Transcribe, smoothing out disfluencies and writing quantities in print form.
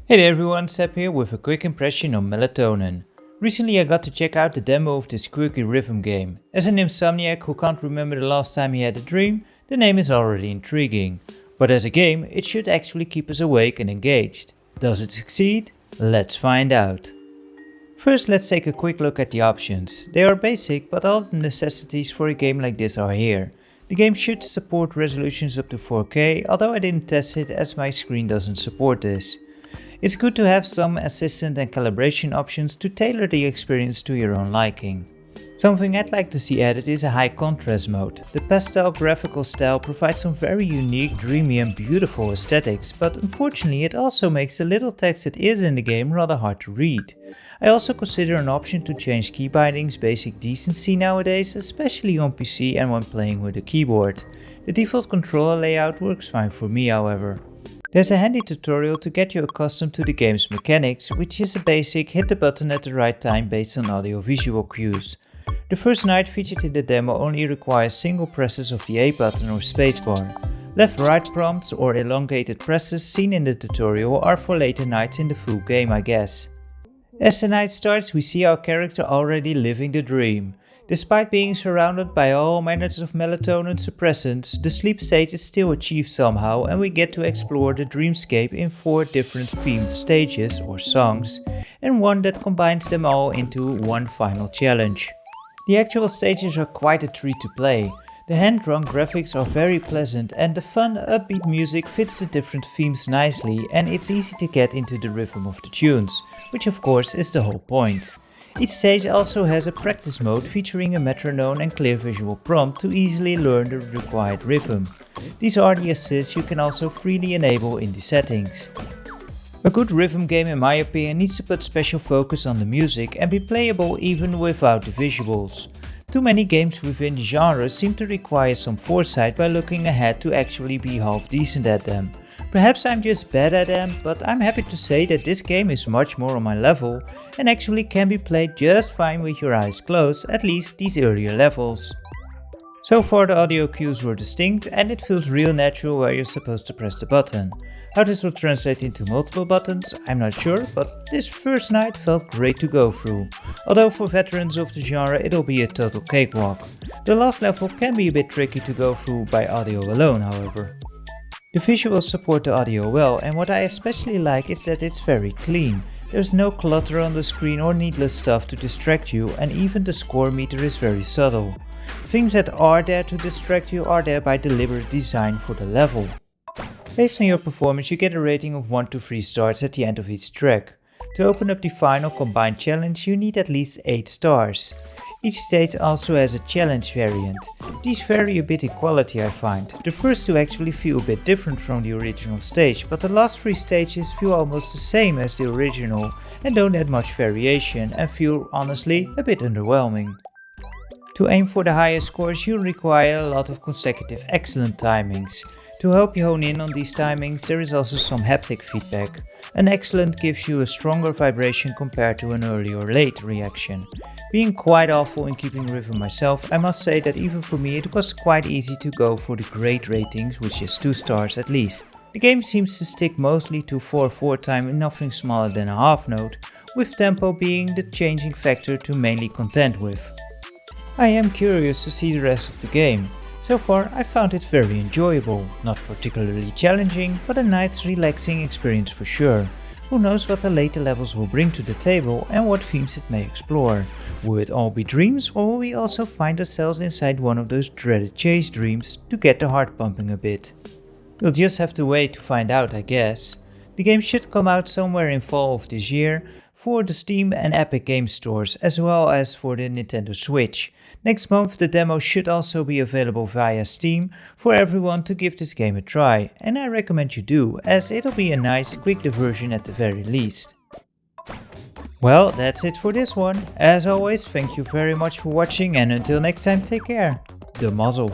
Hey there everyone, Seb here with a quick impression on Melatonin. Recently I got to check out the demo of this quirky rhythm game. As an insomniac who can't remember the last time he had a dream, the name is already intriguing. But as a game, it should actually keep us awake and engaged. Does it succeed? Let's find out. First, let's take a quick look at the options. They are basic, but all the necessities for a game like this are here. The game should support resolutions up to 4K, although I didn't test it as my screen doesn't support this. It's good to have some assistant and calibration options to tailor the experience to your own liking. Something I'd like to see added is a high contrast mode. The pastel graphical style provides some very unique, dreamy and beautiful aesthetics, but unfortunately it also makes the little text that is in the game rather hard to read. I also consider an option to change key bindings basic decency nowadays, especially on PC and when playing with a keyboard. The default controller layout works fine for me however. There's a handy tutorial to get you accustomed to the game's mechanics, which is a basic hit the button at the right time based on audio-visual cues. The first night featured in the demo only requires single presses of the A button or spacebar. Left-right prompts or elongated presses seen in the tutorial are for later nights in the full game, I guess. As the night starts, we see our character already living the dream. Despite being surrounded by all manners of melatonin suppressants, the sleep state is still achieved somehow and we get to explore the dreamscape in 4 different themed stages or songs, and one that combines them all into one final challenge. The actual stages are quite a treat to play. The hand-drawn graphics are very pleasant and the fun, upbeat music fits the different themes nicely, and it's easy to get into the rhythm of the tunes, which of course is the whole point. Each stage also has a practice mode featuring a metronome and clear visual prompt to easily learn the required rhythm. These are the assists you can also freely enable in the settings. A good rhythm game in my opinion needs to put special focus on the music and be playable even without the visuals. Too many games within the genre seem to require some foresight by looking ahead to actually be half decent at them. Perhaps I'm just bad at them, but I'm happy to say that this game is much more on my level and actually can be played just fine with your eyes closed, at least these earlier levels. So far the audio cues were distinct and it feels real natural where you're supposed to press the button. How this will translate into multiple buttons, I'm not sure, but this first night felt great to go through. Although for veterans of the genre it'll be a total cakewalk. The last level can be a bit tricky to go through by audio alone however. The visuals support the audio well, and what I especially like is that it's very clean. There's no clutter on the screen or needless stuff to distract you, and even the score meter is very subtle. Things that are there to distract you are there by deliberate design for the level. Based on your performance you get a rating of 1 to 3 stars at the end of each track. To open up the final combined challenge you need at least 8 stars. Each stage also has a challenge variant. These vary a bit in quality I find. The first 2 actually feel a bit different from the original stage, but the last 3 stages feel almost the same as the original and don't add much variation and feel honestly a bit underwhelming. To aim for the highest scores you require a lot of consecutive excellent timings. To help you hone in on these timings there is also some haptic feedback. An excellent gives you a stronger vibration compared to an early or late reaction. Being quite awful in keeping rhythm myself, I must say that even for me it was quite easy to go for the great ratings, which is 2 stars at least. The game seems to stick mostly to 4/4 time and nothing smaller than a half note, with tempo being the changing factor to mainly contend with. I am curious to see the rest of the game. So far I found it very enjoyable, not particularly challenging, but a nice relaxing experience for sure. Who knows what the later levels will bring to the table and what themes it may explore. Will it all be dreams, or will we also find ourselves inside one of those dreaded chase dreams to get the heart pumping a bit? We'll just have to wait to find out I guess. The game should come out somewhere in fall of this year for the Steam and Epic Games stores as well as for the Nintendo Switch. Next month the demo should also be available via Steam for everyone to give this game a try, and I recommend you do, as it'll be a nice quick diversion at the very least. Well, that's it for this one. As always, thank you very much for watching and until next time take care. De mazzel.